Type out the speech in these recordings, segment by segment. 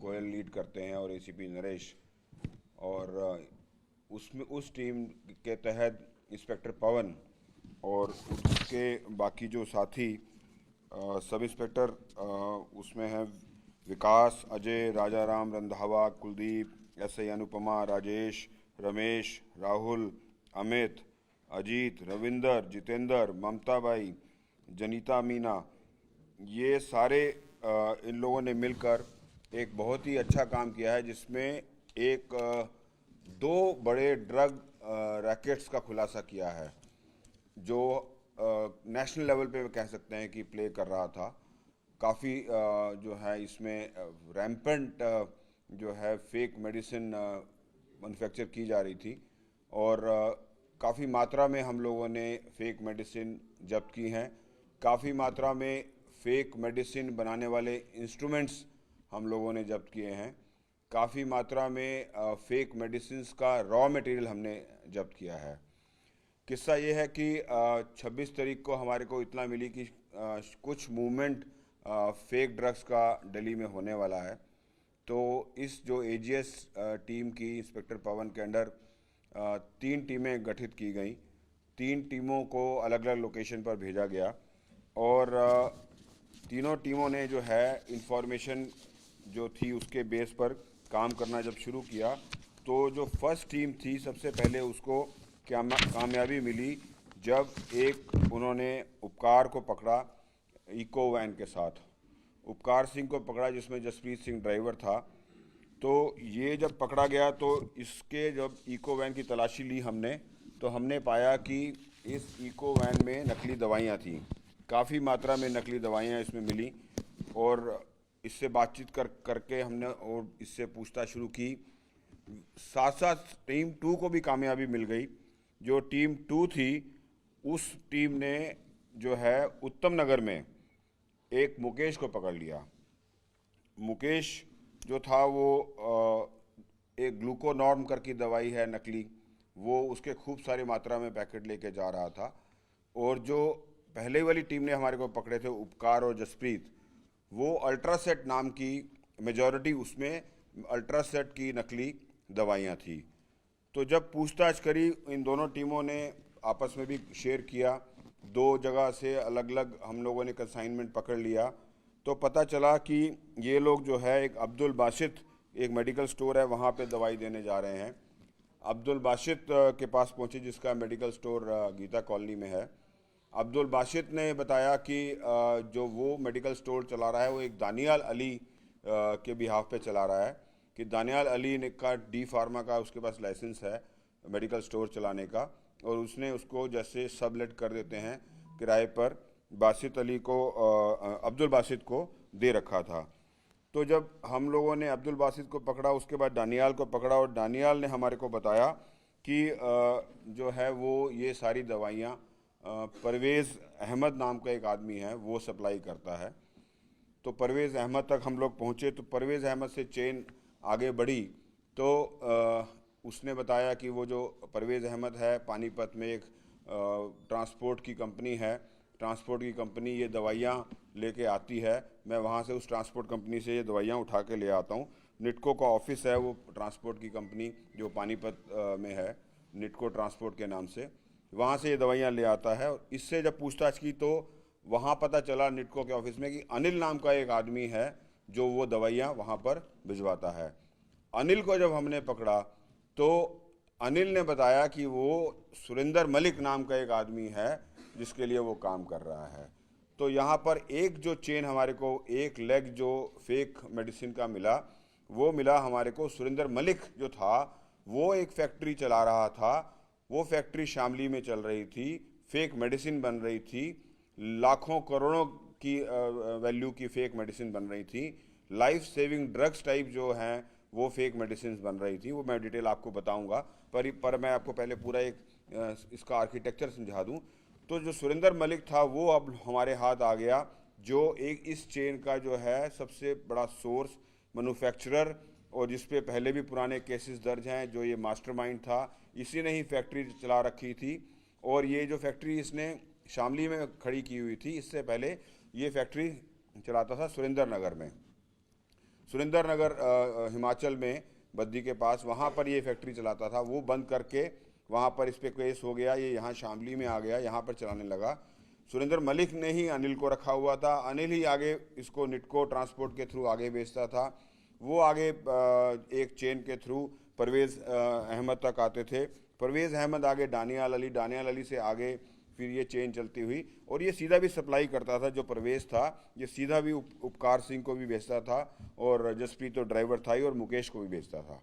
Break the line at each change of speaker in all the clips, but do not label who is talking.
Goyal lead करते हैं और एसीपी नरेश, और उसमें उस टीम के तहत इंस्पेक्टर पवन और उसके बाकी जो साथी सब इंस्पेक्टर उसमें हैं विकास, अजय, राजाराम, रंधावा, कुलदीप, एसआई अनुपमा, राजेश, रमेश, राहुल, अमित, अजीत, रविंदर, जितेंद्र, ममता बाई, जनीता मीना, ये सारे इन लोगों ने मिलकर एक बहुत ही अच्छा काम किया है, जिसमें एक दो बड़े ड्रग रैकेट्स का खुलासा किया है जो नेशनल लेवल पे कह सकते हैं कि प्ले कर रहा था। काफ़ी जो है इसमें रैम्पेंट जो है फेक मेडिसिन मैन्युफैक्चर की जा रही थी, और काफ़ी मात्रा में हम लोगों ने फेक मेडिसिन जब्त की हैं। काफ़ी मात्रा में फेक मेडिसिन बनाने वाले इंस्ट्रूमेंट्स हम लोगों ने जब्त किए हैं। काफ़ी मात्रा में फेक मेडिसिन का रॉ मटेरियल हमने जब्त किया है। किस्सा ये है कि 26 तारीख को हमारे को इतना मिली कि कुछ मूवमेंट फेक ड्रग्स का दिल्ली में होने वाला है। तो इस जो एजीएस टीम की इंस्पेक्टर पवन के अंडर 3 टीमें गठित की गई। 3 टीमों को अलग अलग लोकेशन पर भेजा गया, और तीनों टीमों ने जो है इंफॉर्मेशन जो थी उसके बेस पर काम करना जब शुरू किया, तो जो फर्स्ट टीम थी सबसे पहले उसको कामयाबी मिली जब एक उन्होंने उपकार को पकड़ा इको वैन के साथ। उपकार सिंह को पकड़ा जिसमें जसप्रीत सिंह ड्राइवर था। तो ये जब पकड़ा गया तो इसके जब इको वैन की तलाशी ली हमने, तो हमने पाया कि इस इको वैन में नकली दवाइयाँ थीं। काफ़ी मात्रा में नकली दवाइयाँ इसमें मिली, और इससे बातचीत करके हमने और इससे पूछताछ शुरू की। साथ साथ टीम 2 को भी कामयाबी मिल गई। जो टीम 2 थी उस टीम ने जो है उत्तम नगर में एक मुकेश को पकड़ लिया। मुकेश जो था वो एक ग्लूकोनॉर्म करके दवाई है नकली, वो उसके खूब सारी मात्रा में पैकेट लेके जा रहा था। और जो पहले वाली टीम ने हमारे को पकड़े थे उपकार और जसप्रीत, वो अल्ट्रासेट नाम की मेजॉरिटी उसमें अल्ट्रासेट की नकली दवाइयाँ थी। तो जब पूछताछ करी, इन दोनों टीमों ने आपस में भी शेयर किया, 2 जगह से अलग अलग हम लोगों ने कंसाइनमेंट पकड़ लिया। तो पता चला कि ये लोग जो है एक अब्दुल बासित, एक मेडिकल स्टोर है वहाँ पे दवाई देने जा रहे हैं। अब्दुल बासित के पास पहुँचे जिसका मेडिकल स्टोर गीता कॉलोनी में है। अब्दुल बासित ने बताया कि जो वो मेडिकल स्टोर चला रहा है वो एक दानियाल अली के बिहाफ पे चला रहा है, कि दानियाल अली ने का डी फार्मा का उसके पास लाइसेंस है मेडिकल स्टोर चलाने का, और उसने उसको जैसे सबलेट कर देते हैं किराए पर, बासित अली को अब्दुल बासित को दे रखा था। तो जब हम लोगों ने अब्दुल बासित को पकड़ा, उसके बाद दानियाल को पकड़ा, और दानियाल ने हमारे को बताया कि जो है वो ये सारी दवाइयाँ परवेज़ अहमद नाम का एक आदमी है वो सप्लाई करता है। तो परवेज़ अहमद तक हम लोग पहुँचे, तो परवेज़ अहमद से चेन आगे बढ़ी। तो उसने बताया कि वो जो परवेज़ अहमद है पानीपत में एक ट्रांसपोर्ट की कंपनी है, ट्रांसपोर्ट की कंपनी ये दवाइयाँ लेके आती है, मैं वहाँ से उस ट्रांसपोर्ट कंपनी से ये दवाइयाँ उठा के ले आता हूँ। निटको का ऑफिस है वो ट्रांसपोर्ट की कंपनी जो पानीपत में है, निटको ट्रांसपोर्ट के नाम से, वहाँ से ये दवाइयाँ ले आता है। और इससे जब पूछताछ की तो वहाँ पता चला निटको के ऑफिस में कि अनिल नाम का एक आदमी है जो वो दवाइयाँ वहाँ पर भिजवाता है। अनिल को जब हमने पकड़ा तो अनिल ने बताया कि वो सुरेंद्र मलिक नाम का एक आदमी है जिसके लिए वो काम कर रहा है। तो यहाँ पर एक जो चेन हमारे को, एक लेग जो फेक मेडिसिन का मिला, वो मिला हमारे को सुरेंद्र मलिक जो था वो एक फैक्ट्री चला रहा था। वो फैक्ट्री शामली में चल रही थी, फेक मेडिसिन बन रही थी, लाखों करोड़ों की वैल्यू की फेक मेडिसिन बन रही थी, लाइफ सेविंग ड्रग्स टाइप जो हैं वो फेक मेडिसिन बन रही थी। वो मैं डिटेल आपको बताऊंगा, पर मैं आपको पहले पूरा एक इसका आर्किटेक्चर समझा दूं। तो जो सुरेंद्र मलिक था वो अब हमारे हाथ आ गया, जो एक इस चेन का जो है सबसे बड़ा सोर्स, मैन्युफैक्चरर, और जिस पे पहले भी पुराने केसेस दर्ज हैं। जो ये मास्टरमाइंड था, इसी ने ही फैक्ट्री चला रखी थी, और ये जो फैक्ट्री इसने शामली में खड़ी की हुई थी, इससे पहले ये फैक्ट्री चलाता था सुरेंद्र नगर में। सुरेंद्र नगर हिमाचल में बद्दी के पास, वहाँ पर ये फैक्ट्री चलाता था, वो बंद करके वहाँ पर इस पे केस हो गया, ये यहाँ शामली में आ गया, यहाँ पर चलाने लगा। सुरेंद्र मलिक ने ही अनिल को रखा हुआ था, अनिल ही आगे इसको निटको ट्रांसपोर्ट के थ्रू आगे बेचता था, वो आगे एक चेन के थ्रू परवेज़ अहमद तक आते थे, परवेज़ अहमद आगे डानियाल अली, डानियाल अली से आगे फिर ये चेन चलती हुई, और ये सीधा भी सप्लाई करता था। जो परवेज़ था ये सीधा भी उपकार सिंह को भी बेचता था, और जसप्रीत तो ड्राइवर था ही, और मुकेश को भी बेचता था।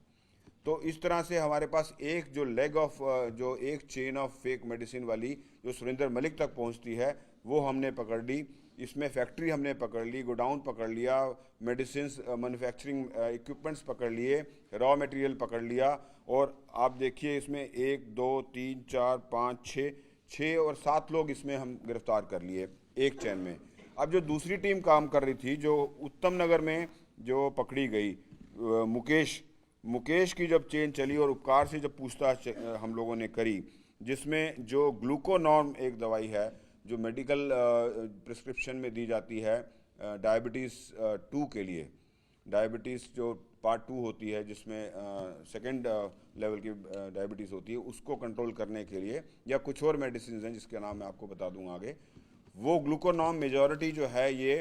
तो इस तरह से हमारे पास एक जो लेग ऑफ जो एक चेन ऑफ फेक मेडिसिन वाली जो सुरेंद्र मलिक तक पहुंचती है, वो हमने पकड़ ली। इसमें फैक्ट्री हमने पकड़ ली, गोडाउन पकड़ लिया, मेडिसिन मैन्युफैक्चरिंग इक्विपमेंट्स पकड़ लिए, रॉ मटेरियल पकड़ लिया। और आप देखिए इसमें 1 2 3 4 5 6 और 7 लोग इसमें हम गिरफ्तार कर लिए एक चैन में। अब जो दूसरी टीम काम कर रही थी, जो उत्तम नगर में जो पकड़ी गई, मुकेश की जब चेन चली और उपकार से जब पूछताछ हम लोगों ने करी, जिसमें जो ग्लूकोनॉर्म एक दवाई है जो मेडिकल प्रिस्क्रिप्शन में दी जाती है डायबिटीज़ 2 के लिए, डायबिटीज़ जो पार्ट 2 होती है, जिसमें सेकंड लेवल की डायबिटीज़ होती है, उसको कंट्रोल करने के लिए, या कुछ और मेडिसिन हैं जिसके नाम मैं आपको बता दूंगा आगे, वो ग्लूकोनॉर्म मेजॉरिटी जो है ये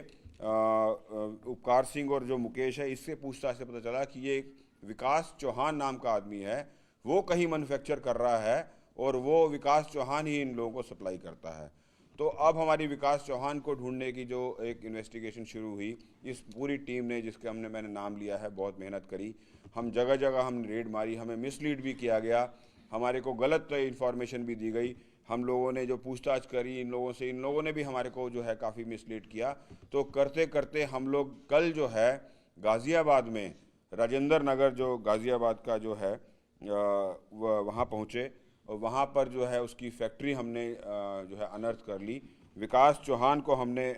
उपकार सिंह और जो मुकेश है, इससे पूछताछ से पता चला कि ये विकास चौहान नाम का आदमी है, वो कहीं मैन्युफैक्चर कर रहा है, और वो विकास चौहान ही इन लोगों को सप्लाई करता है। तो अब हमारी विकास चौहान को ढूंढने की जो एक इन्वेस्टिगेशन शुरू हुई, इस पूरी टीम ने, जिसके मैंने नाम लिया है, बहुत मेहनत करी। हम जगह जगह हमने रेड मारी, हमें मिसलीड भी किया गया, हमारे को गलत इन्फॉर्मेशन भी दी गई। हम लोगों ने जो पूछताछ करी इन लोगों से, इन लोगों ने भी हमारे को जो है काफ़ी मिसलीड किया। तो करते करते हम लोग कल जो है गाज़ियाबाद में, राजेंद्र नगर जो गाज़ियाबाद का जो है वहाँ पहुँचे, और वहाँ पर जो है उसकी फैक्ट्री हमने जो है अनर्थ कर ली। विकास चौहान को हमने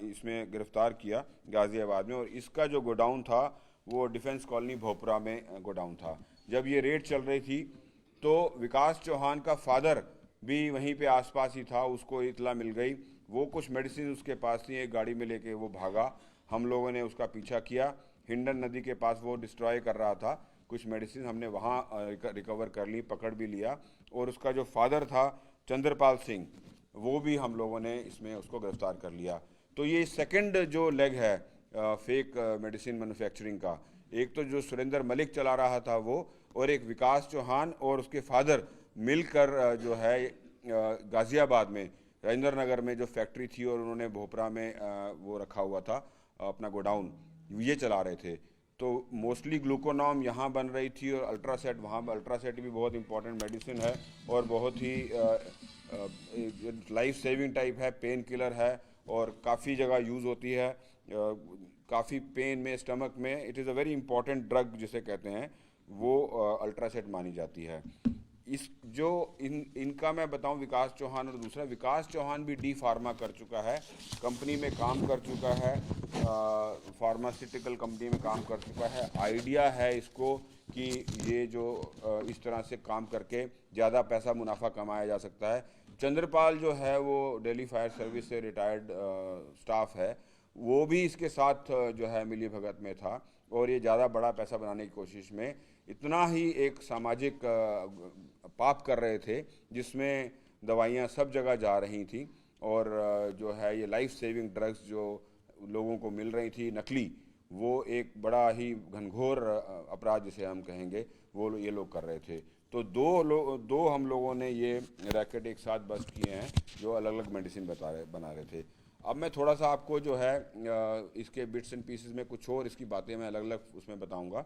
इसमें गिरफ्तार किया गाज़ियाबाद में, और इसका जो गोडाउन था वो डिफेंस कॉलोनी भोपरा में गोडाउन था। जब ये रेड चल रही थी तो विकास चौहान का फादर भी वहीं पे आसपास ही था, उसको इतला मिल गई, वो कुछ मेडिसिन उसके पास थी, एक गाड़ी में लेके वो भागा। हम लोगों ने उसका पीछा किया, हिंडन नदी के पास वो डिस्ट्रॉय कर रहा था, कुछ मेडिसिन हमने वहाँ रिकवर कर ली, पकड़ भी लिया। और उसका जो फादर था चंद्रपाल सिंह, वो भी हम लोगों ने इसमें उसको गिरफ्तार कर लिया। तो ये सेकंड जो लेग है फेक मेडिसिन मैन्युफैक्चरिंग का, एक तो जो सुरेंद्र मलिक चला रहा था वो, और एक विकास चौहान और उसके फादर मिलकर जो है गाज़ियाबाद में राजेंद्र नगर में जो फैक्ट्री थी, और उन्होंने भोपरा में वो रखा हुआ था अपना गोडाउन, ये चला रहे थे। तो मोस्टली ग्लूकोनॉर्म यहाँ बन रही थी, और अल्ट्रासेट वहाँ, अल्ट्रासेट भी बहुत इंपॉर्टेंट मेडिसिन है, और बहुत ही लाइफ सेविंग टाइप है, पेन किलर है, और काफ़ी जगह यूज़ होती है, काफ़ी पेन में, स्टमक में, it is a very important drug जिसे कहते हैं, वो अल्ट्रासेट मानी जाती है। इस जो इनका मैं बताऊं, विकास चौहान और दूसरा, विकास चौहान भी डी फार्मा कर चुका है, कंपनी में काम कर चुका है, फार्मास्यूटिकल कंपनी में काम कर चुका है। आइडिया है इसको कि ये जो इस तरह से काम करके ज़्यादा पैसा मुनाफा कमाया जा सकता है। चंद्रपाल जो है वो दिल्ली फायर सर्विस से रिटायर्ड स्टाफ है, वो भी इसके साथ जो है मिली भगत में था, और ये ज़्यादा बड़ा पैसा बनाने की कोशिश में इतना ही एक सामाजिक पाप कर रहे थे, जिसमें दवाइयाँ सब जगह जा रही थी, और जो है ये लाइफ सेविंग ड्रग्स जो लोगों को मिल रही थी नकली, वो एक बड़ा ही घनघोर अपराध जिसे हम कहेंगे, वो ये लोग कर रहे थे। तो दो हम लोगों ने ये रैकेट एक साथ बस्ट किए हैं जो अलग अलग मेडिसिन बना रहे थे। अब मैं थोड़ा सा आपको जो है इसके बिट्स एंड पीसेस में कुछ और इसकी बातें मैं अलग अलग उसमें बताऊंगा।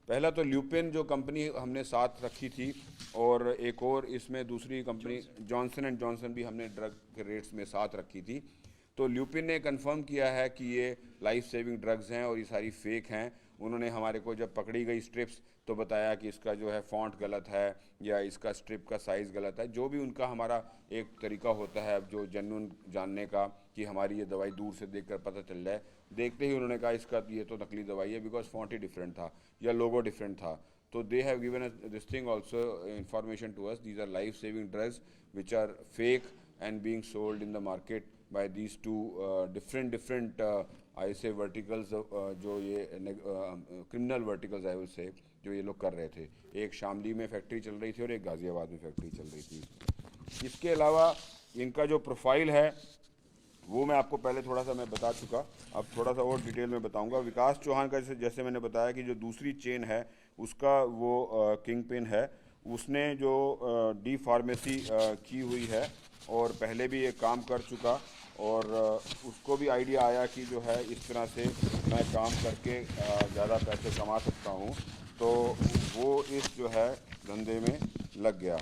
पहला तो ल्यूपिन जो कंपनी हमने साथ रखी थी, और एक और इसमें दूसरी कंपनी जॉनसन एंड जॉनसन भी हमने ड्रग के रेट्स में साथ रखी थी। तो ल्यूपिन ने कंफर्म किया है कि ये लाइफ सेविंग ड्रग्स हैं और ये सारी फेक हैं। उन्होंने हमारे को जब पकड़ी गई स्ट्रिप्स तो बताया कि इसका जो है फॉन्ट गलत है या इसका स्ट्रिप का साइज़ गलत है, जो भी उनका हमारा एक तरीका होता है जो जेन्युइन जानने का कि हमारी ये दवाई दूर से देखकर पता चल जाए। देखते ही उन्होंने कहा इसका ये तो नकली दवाई है, बिकॉज फॉन्ट ही डिफरेंट था या लोगो डिफरेंट था। तो they have given us this thing also information to us, these are life saving drugs which are fake and being sold in the market by these two different ऐसे verticals जो ये criminal verticals है उससे जो ये लोग कर रहे थे। एक शामली में फैक्ट्री चल रही थी और एक गाज़ियाबाद में फैक्ट्री चल रही थी। इसके अलावा इनका जो प्रोफाइल है वो मैं आपको पहले थोड़ा सा मैं बता चुका, अब थोड़ा सा और डिटेल में बताऊंगा। विकास चौहान का जैसे मैंने बताया कि जो दूसरी चेन है उसका वो किंग पिन है, उसने जो डी फार्मेसी की हुई है और पहले भी ये काम कर चुका, और उसको भी आइडिया आया कि जो है इस तरह से मैं काम करके ज़्यादा पैसे कमा सकता हूँ, तो वो इस जो है धंधे में लग गया।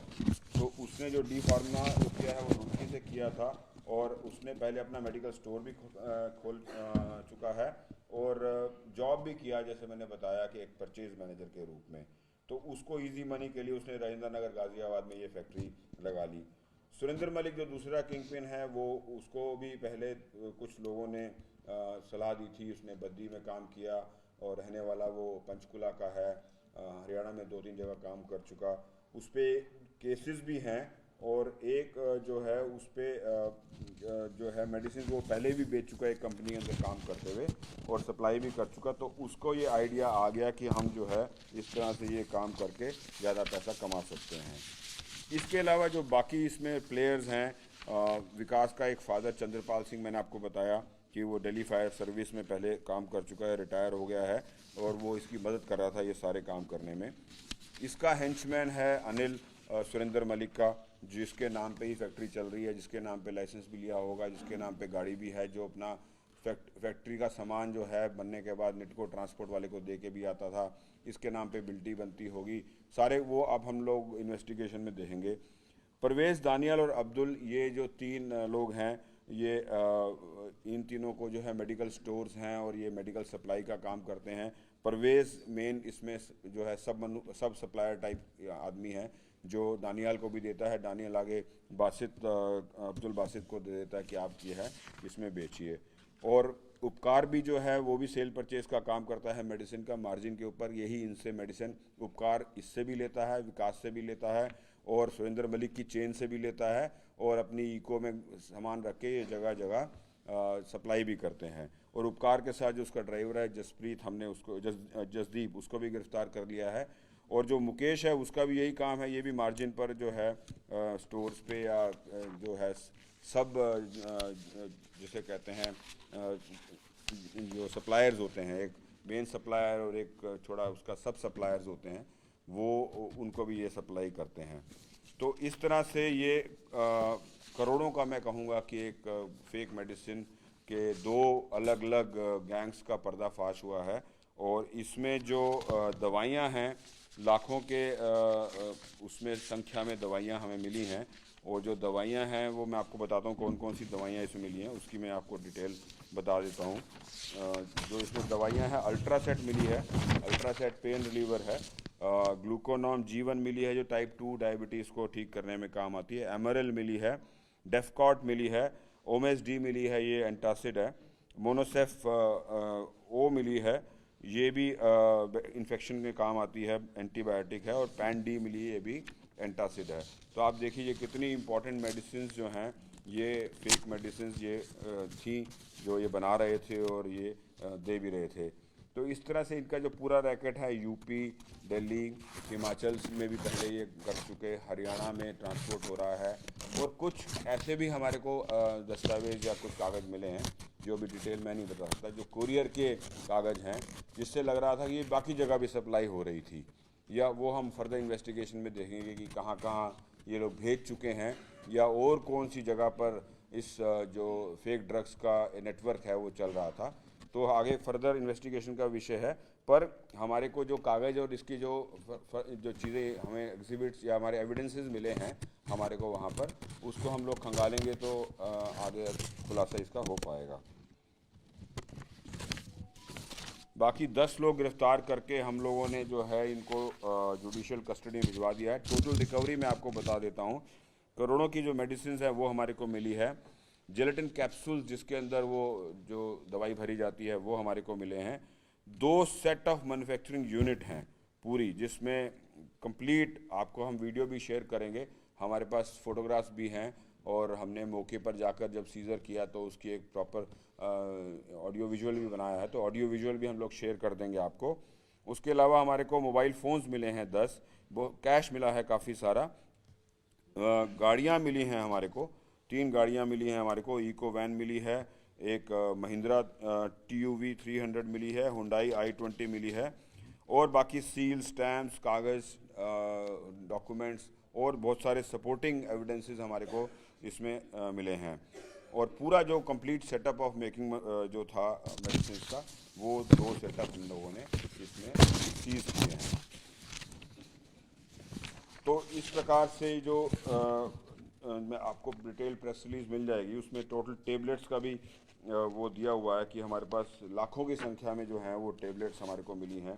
तो उसने जो डी फार्मा जो किया है वो रुड़की से किया था, और उसने पहले अपना मेडिकल स्टोर भी खोल चुका है, और जॉब भी किया जैसे मैंने बताया कि एक परचेज मैनेजर के रूप में। तो उसको इजी मनी के लिए उसने राजेंद्र नगर गाज़ियाबाद में ये फैक्ट्री लगा ली। सुरेंद्र मलिक जो दूसरा किंग पिन है वो, उसको भी पहले कुछ लोगों ने सलाह दी थी, उसने बद्दी में काम किया और रहने वाला वो पंचकुला का है, हरियाणा में 2-3 जगह काम कर चुका। उस पर केसेस भी हैं, और एक जो है उस पर जो है मेडिसिन वो पहले भी बेच चुका है एक कंपनी के अंदर काम करते हुए, और सप्लाई भी कर चुका। तो उसको ये आइडिया आ गया कि हम जो है इस तरह से ये काम करके ज़्यादा पैसा कमा सकते हैं। इसके अलावा जो बाकी इसमें प्लेयर्स हैं, विकास का एक फादर चंद्रपाल सिंह, मैंने आपको बताया कि वो दिल्ली फायर सर्विस में पहले काम कर चुका है, रिटायर हो गया है, और वो इसकी मदद कर रहा था ये सारे काम करने में। इसका हेंचमैन है अनिल सुरेंद्र मलिक का, जिसके नाम पे ही फैक्ट्री चल रही है, जिसके नाम पे लाइसेंस भी लिया होगा, जिसके नाम पे गाड़ी भी है, जो अपना फैक्ट्री का सामान जो है बनने के बाद निटको ट्रांसपोर्ट वाले को दे के भी आता था। इसके नाम पे बिल्टी बनती होगी, सारे वो अब हम लोग इन्वेस्टिगेशन में देखेंगे। परवेज़, दानियल और अब्दुल, ये जो 3 लोग हैं, ये इन तीनों को जो है मेडिकल स्टोर्स हैं और ये मेडिकल सप्लाई का काम करते हैं। परवेज़ मेन इसमें जो है सब सप्लायर टाइप आदमी है, जो दानियाल को भी देता है, दानियाल आगे बासित अब्दुल बासित को दे देता है कि आप ये है इसमें बेचिए। और उपकार भी जो है वो भी सेल परचेज का काम करता है मेडिसिन का मार्जिन के ऊपर, यही इनसे मेडिसिन उपकार इससे भी लेता है, विकास से भी लेता है, और सुरेंद्र मलिक की चेन से भी लेता है, और अपनी इको में सामान रख के ये जगह जगह सप्लाई भी करते हैं। और उपकार के साथ जो उसका ड्राइवर है जसप्रीत, हमने उसको जसदीप, उसको भी गिरफ्तार कर लिया है। और जो मुकेश है उसका भी यही काम है, ये भी मार्जिन पर जो है स्टोर्स पे या जो है सब जिसे कहते हैं जो सप्लायर्स होते हैं, एक मेन सप्लायर और एक छोटा उसका सब सप्लायर्स होते हैं, वो उनको भी ये सप्लाई करते हैं। तो इस तरह से ये करोड़ों का मैं कहूँगा कि एक फेक मेडिसिन के 2 अलग अलग गैंग्स का पर्दाफाश हुआ है। और इसमें जो दवाइयाँ हैं लाखों के उसमें संख्या में दवाइयाँ हमें मिली हैं, और जो दवाइयाँ हैं वो मैं आपको बताता हूँ कौन कौन सी दवाइयाँ इसमें मिली हैं, उसकी मैं आपको डिटेल बता देता हूँ। जो इसमें दवाइयाँ हैं, अल्ट्रासेट मिली है, अल्ट्रासेट पेन रिलीवर है, ग्लूकोनॉन G1 मिली है जो टाइप 2 डायबिटीज़ को ठीक करने में काम आती है, एमरल मिली है, डेफकॉट मिली है, ओमेस डी मिली है, ये एंटासिड है, मोनोसेफ ओ मिली है, ये भी इन्फेक्शन में काम आती है, एंटीबायोटिक है, और पैन डी मिली है, ये भी एंटासिड है। तो आप देखिए ये कितनी इंपॉर्टेंट मेडिसिन जो हैं, ये फेक मेडिसिन ये थी जो ये बना रहे थे और ये दे भी रहे थे। तो इस तरह से इनका जो पूरा रैकेट है यूपी, दिल्ली, हिमाचल में भी पहले ये कर चुके, हरियाणा में ट्रांसपोर्ट हो रहा है, और कुछ ऐसे भी हमारे को दस्तावेज या कुछ कागज़ मिले हैं जो भी डिटेल मैं नहीं बता सकता, जो कुरियर के कागज़ हैं, जिससे लग रहा था कि ये बाकी जगह भी सप्लाई हो रही थी, या वो हम फर्दर इन्वेस्टिगेशन में देखेंगे कि कहाँ कहाँ ये लोग भेज चुके हैं, या और कौन सी जगह पर इस जो फेक ड्रग्स का नेटवर्क है वो चल रहा था। तो आगे फर्दर इन्वेस्टिगेशन का विषय है, पर हमारे को जो कागज़ और इसकी जो चीज़ें हमें एग्जिबिट्स या हमारे एविडेंसेस मिले हैं हमारे को वहाँ पर, उसको हम लोग खंगालेंगे तो आगे खुलासा इसका हो पाएगा। बाकी 10 लोग गिरफ्तार करके हम लोगों ने जो है इनको जुडिशियल कस्टडी में भिजवा दिया है। टोटल रिकवरी मैं आपको बता देता हूँ, करोड़ों की जो मेडिसिन है वो हमारे को मिली है। जेलेटिन कैप्सूल्स जिसके अंदर वो जो दवाई भरी जाती है वो हमारे को मिले हैं। 2 सेट ऑफ मैन्युफैक्चरिंग यूनिट हैं पूरी, जिसमें कंप्लीट आपको हम वीडियो भी शेयर करेंगे, हमारे पास फोटोग्राफ्स भी हैं और हमने मौके पर जाकर जब सीज़र किया तो उसकी एक प्रॉपर ऑडियो विजुअल भी बनाया है, तो ऑडियो विजुअल भी हम लोग शेयर कर देंगे आपको। उसके अलावा हमारे को मोबाइल फ़ोन्स मिले हैं 10, वो कैश मिला है काफ़ी सारा। गाड़ियाँ मिली हैं हमारे को, 3 गाड़ियाँ मिली हैं हमारे को। इको वैन मिली है, एक महिंद्रा TUV 300 मिली है, हुंडई i20 मिली है, और बाकी सील, स्टैम्प्स, कागज़, डॉक्यूमेंट्स और बहुत सारे सपोर्टिंग एविडेंसेस हमारे को इसमें मिले हैं। और पूरा जो कंप्लीट सेटअप ऑफ मेकिंग जो था मेडिसिन का, वो 2 सेटअप इन लोगों ने इसमें सीज किए हैं। तो इस प्रकार से जो मैं आपको डिटेल प्रेस रिलीज मिल जाएगी, उसमें टोटल टेबलेट्स का भी वो दिया हुआ है कि हमारे पास लाखों की संख्या में जो हैं वो टेबलेट्स हमारे को मिली हैं,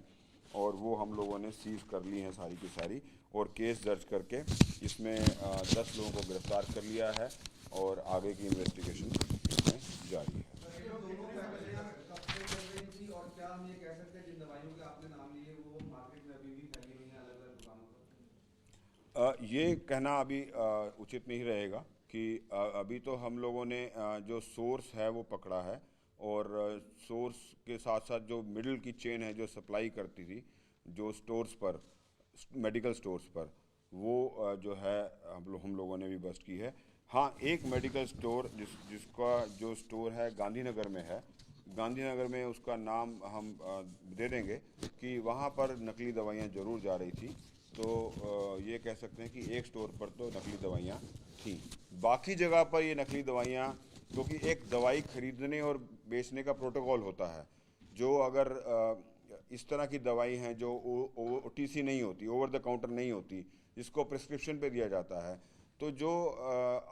और वो हम लोगों ने सीज कर ली हैं सारी की सारी, और केस दर्ज करके इसमें 10 लोगों को गिरफ्तार कर लिया है, और आगे की इन्वेस्टिगेशन इसमें जारी है।
दोनों पैकेजिंग कब से चल रही थी, और क्या हम ये कह सकते हैं जिन दवाइयों के आपने नाम लिए वो मार्केट में अभी भी फैली हुई हैं अलग अलग दुकानों पर?
ये कहना अभी उचित नहीं रहेगा कि अभी तो हम लोगों ने जो सोर्स है वो पकड़ा है, और सोर्स के साथ साथ जो मिडिल की चेन है जो सप्लाई करती थी जो स्टोर्स पर, मेडिकल स्टोर्स पर, वो जो है हम लोगों ने भी बस्ट की है। हाँ, एक मेडिकल स्टोर जिसका जो स्टोर है गांधीनगर में है, गांधीनगर में उसका नाम हम दे देंगे कि वहाँ पर नकली दवाइयाँ ज़रूर जा रही थी। तो ये कह सकते हैं कि एक स्टोर पर तो नकली दवाइयाँ थीं, बाकी जगह पर ये नकली दवाइयाँ, क्योंकि एक दवाई खरीदने और बेचने का प्रोटोकॉल होता है। जो अगर इस तरह की दवाई हैं जो OTC नहीं होती, ओवर द काउंटर नहीं होती, जिसको प्रिस्क्रिप्शन पे दिया जाता है, तो जो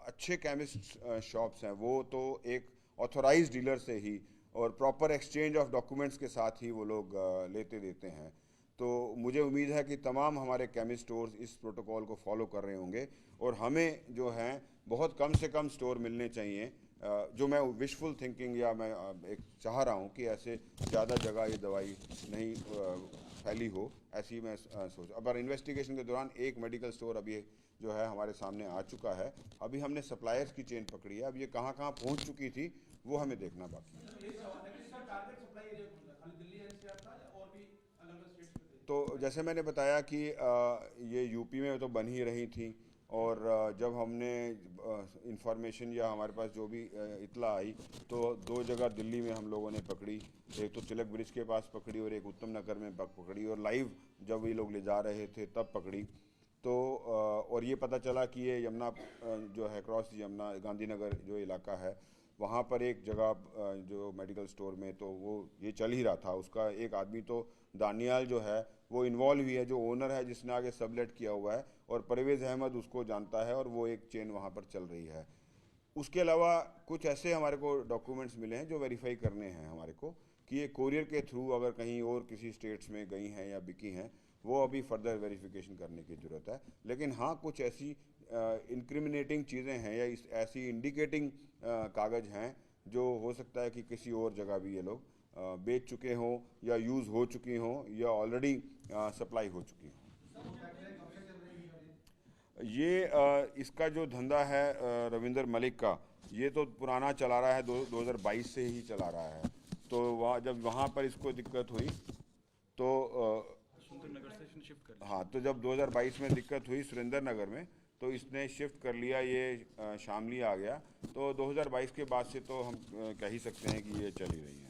अच्छे केमिस्ट शॉप्स हैं वो तो एक ऑथोराइज डीलर से ही और प्रॉपर एक्सचेंज ऑफ डॉक्यूमेंट्स के साथ ही वो लोग लेते देते हैं। तो मुझे उम्मीद है कि तमाम हमारे केमिस्ट स्टोर्स इस प्रोटोकॉल को फॉलो कर रहे होंगे, और हमें जो हैं बहुत कम से कम स्टोर मिलने चाहिए। जो मैं विशफुल थिंकिंग, या मैं एक चाह रहा हूँ कि ऐसे ज़्यादा जगह ये दवाई नहीं फैली हो, ऐसी मैं सोच। अब इन्वेस्टिगेशन के दौरान एक मेडिकल स्टोर अभी जो है हमारे सामने आ चुका है। अभी हमने सप्लायर्स की चेन पकड़ी है, अब ये कहाँ कहाँ पहुँच चुकी थी वो हमें देखना बाकी है। तो जैसे मैंने बताया कि ये यूपी में तो बन ही रही थी, और जब हमने इंफॉर्मेशन या हमारे पास जो भी इत्तला आई, तो 2 जगह दिल्ली में हम लोगों ने पकड़ी। एक तो तिलक ब्रिज के पास पकड़ी और एक उत्तम नगर में पकड़ी, और लाइव जब ये लोग ले जा रहे थे तब पकड़ी। तो और ये पता चला कि ये यमुना जो है क्रॉस यमुना गांधीनगर जो इलाका है, वहाँ पर एक जगह जो मेडिकल स्टोर में तो वो ये चल ही रहा था। उसका एक आदमी तो दानियाल जो है वो इन्वॉल्व ही है, जो ओनर है जिसने आगे सबलेट किया हुआ है, और परवेज़ अहमद उसको जानता है, और वो एक चेन वहाँ पर चल रही है। उसके अलावा कुछ ऐसे हमारे को डॉक्यूमेंट्स मिले हैं जो वेरीफाई करने हैं हमारे को, कि ये कोरियर के थ्रू अगर कहीं और किसी स्टेट्स में गई हैं या बिकी हैं, वो अभी फर्दर वेरिफिकेशन करने की ज़रूरत है। लेकिन हाँ, कुछ ऐसी इंक्रिमिनेटिंग चीज़ें हैं या ऐसी इंडिकेटिंग कागज़ हैं जो हो सकता है कि किसी और जगह भी ये लोग बेच चुके हों, या यूज़ हो चुकी हों, या ऑलरेडी सप्लाई हो चुकी हों। ये इसका जो धंधा है रविंदर मलिक का, ये तो पुराना चला रहा है, 2022 से ही चला रहा है। तो जब वहाँ पर इसको दिक्कत हुई तो हाँ, तो जब 2022 में दिक्कत हुई सुरेंद्र नगर में, तो इसने शिफ्ट कर लिया, ये शामली आ गया। तो 2022 के बाद से तो हम कह ही सकते हैं कि ये चल ही रही है।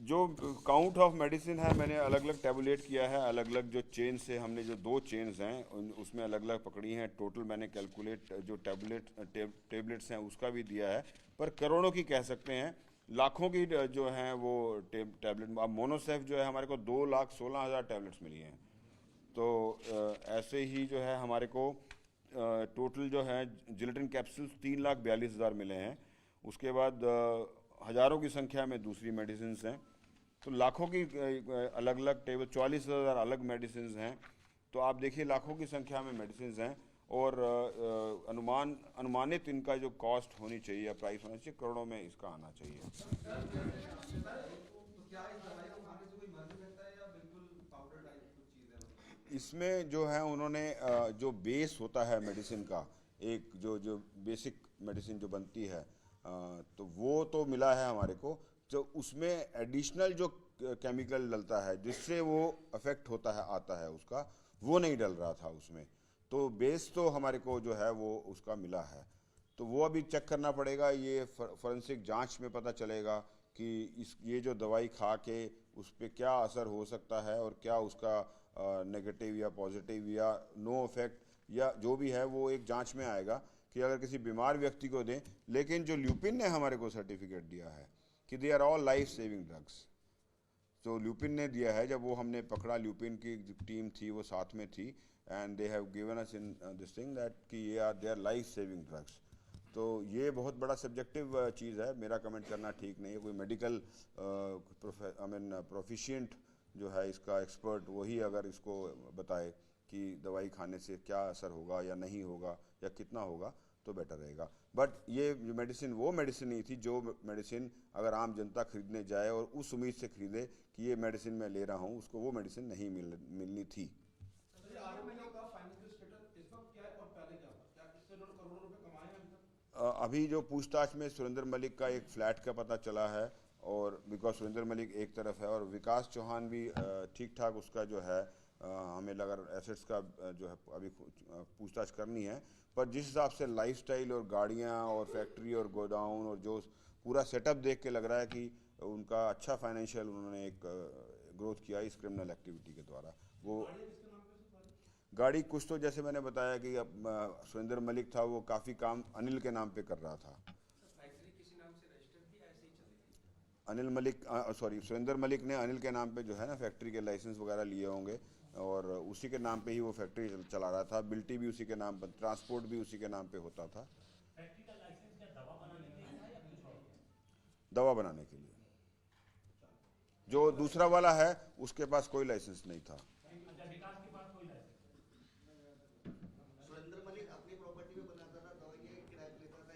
जो काउंट ऑफ मेडिसिन है मैंने अलग अलग टेबुलेट किया है, अलग अलग जो चेन से हमने जो 2 चेन्स हैं उसमें अलग अलग पकड़ी हैं। टोटल मैंने कैलकुलेट जो टेबलेट्स हैं उसका भी दिया है, पर करोड़ों की कह सकते हैं, लाखों की जो हैं वो टैबलेट। अब मोनोसेफ जो है हमारे को 2,16,000 टैबलेट्स मिली हैं। तो ऐसे ही जो है हमारे को टोटल जो है जिलेटिन कैप्सूल्स 3,42,000 मिले हैं। उसके बाद हज़ारों की संख्या में दूसरी मेडिसिन हैं। तो लाखों की अलग अलग टेबल, 44,000 अलग मेडिसिन हैं। तो आप देखिए लाखों की संख्या में मेडिसिन हैं, और अनुमानित इनका जो कॉस्ट होनी चाहिए या प्राइस होना चाहिए, करोड़ों में इसका आना चाहिए।
तो क्या इस दवाई को खाने से कोई मर भी सकता है या बिल्कुल पाउडर टाइप कुछ चीज़ है?
इसमें जो है उन्होंने जो बेस होता है मेडिसिन का, एक जो जो बेसिक मेडिसिन जो बनती है, तो वो तो मिला है हमारे को। तो उसमें एडिशनल जो केमिकल डलता है जिससे वो अफेक्ट होता है, आता है उसका, वो नहीं डल रहा था उसमें। तो बेस तो हमारे को जो है वो उसका मिला है। तो वो अभी चेक करना पड़ेगा, ये फॉरेंसिक जांच में पता चलेगा कि ये जो दवाई खा के उस पर क्या असर हो सकता है और क्या उसका नेगेटिव या पॉजिटिव या नो इफेक्ट या जो भी है वो एक जांच में आएगा कि अगर किसी बीमार व्यक्ति को दें। लेकिन जो ल्यूपिन ने हमारे को सर्टिफिकेट दिया है कि they are all life saving drugs, तो ल्यूपिन ने दिया है। जब वो हमने पकड़ा, ल्यूपिन की टीम थी वो साथ में थी, and they have given us in this thing that कि ये are they are life saving drugs. तो ये बहुत बड़ा सब्जेक्टिव चीज़ है, मेरा कमेंट करना ठीक नहीं है। कोई मेडिकल प्रोफिशिएंट जो है इसका एक्सपर्ट, वही अगर इसको बताए कि दवाई खाने से क्या असर होगा या नहीं होगा या कितना होगा तो बेटर रहेगा। बट ये मेडिसिन वो मेडिसिन नहीं थी जो मेडिसिन अगर आम जनता खरीदने जाए और उस उम्मीद से खरीदे कि ये मेडिसिन मैं ले रहा हूँ, उसको वो मेडिसिन नहीं मिलनी थी।
सर, आरोपियों का फाइनेंशियल स्टेटस इस वक्त क्या है और पहले क्या था? क्या इससे उन्होंने करोड़ों रुपए कमाए हैं अभी तक?
अभी जो पूछताछ में सुरेंद्र मलिक का एक फ्लैट का पता चला है, और बिकॉज सुरेंद्र मलिक एक तरफ है और विकास चौहान भी ठीक ठाक उसका जो है हमें लगा एसेट्स का जो है अभी पूछताछ करनी है। पर जिस हिसाब से लाइफस्टाइल और गाड़ियां और फैक्ट्री और गोडाउन और जो पूरा सेटअप देख के लग रहा है कि उनका अच्छा फाइनेंशियल उन्होंने एक ग्रोथ किया इस क्रिमिनल एक्टिविटी के द्वारा। वो
किसके नाम पे सर?
गाड़ी कुछ तो जैसे मैंने बताया कि अब सुरेंद्र मलिक था, वो काफ़ी काम अनिल के नाम पे कर रहा था।
फैक्ट्री किसी नाम से रजिस्टर की ऐसे ही चलेगी?
अनिल मलिक सॉरी सुरेंद्र मलिक ने अनिल के नाम पे जो है ना फैक्ट्री के लाइसेंस वगैरह लिए होंगे, और उसी के नाम पे ही वो फैक्ट्री चला रहा था। बिल्टी भी उसी के नाम पर, ट्रांसपोर्ट भी उसी के नाम पे होता था।
फैक्ट्री का लाइसेंस क्या दवा बनाने के लिए था या कुछ और?
दवा बनाने के लिए। जो दूसरा वाला है उसके पास कोई लाइसेंस नहीं था।
अच्छा, विकास के पास कोई लाइसेंस नहीं।
सुरेंद्र मलिक अपनी प्रॉपर्टी में बनाता था दवा, ये किराए पे लेता था,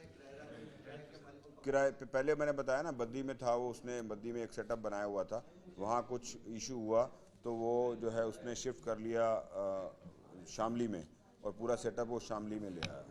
किराए के मालिक को
किराए पे, पहले मैंने बताया ना बद्दी में था वो, उसने बद्दी में एक सेटअप बनाया हुआ था, वहाँ कुछ इशू हुआ तो वो जो है उसने शिफ्ट कर लिया शामली में, और पूरा सेटअप वो शामली में ले आया।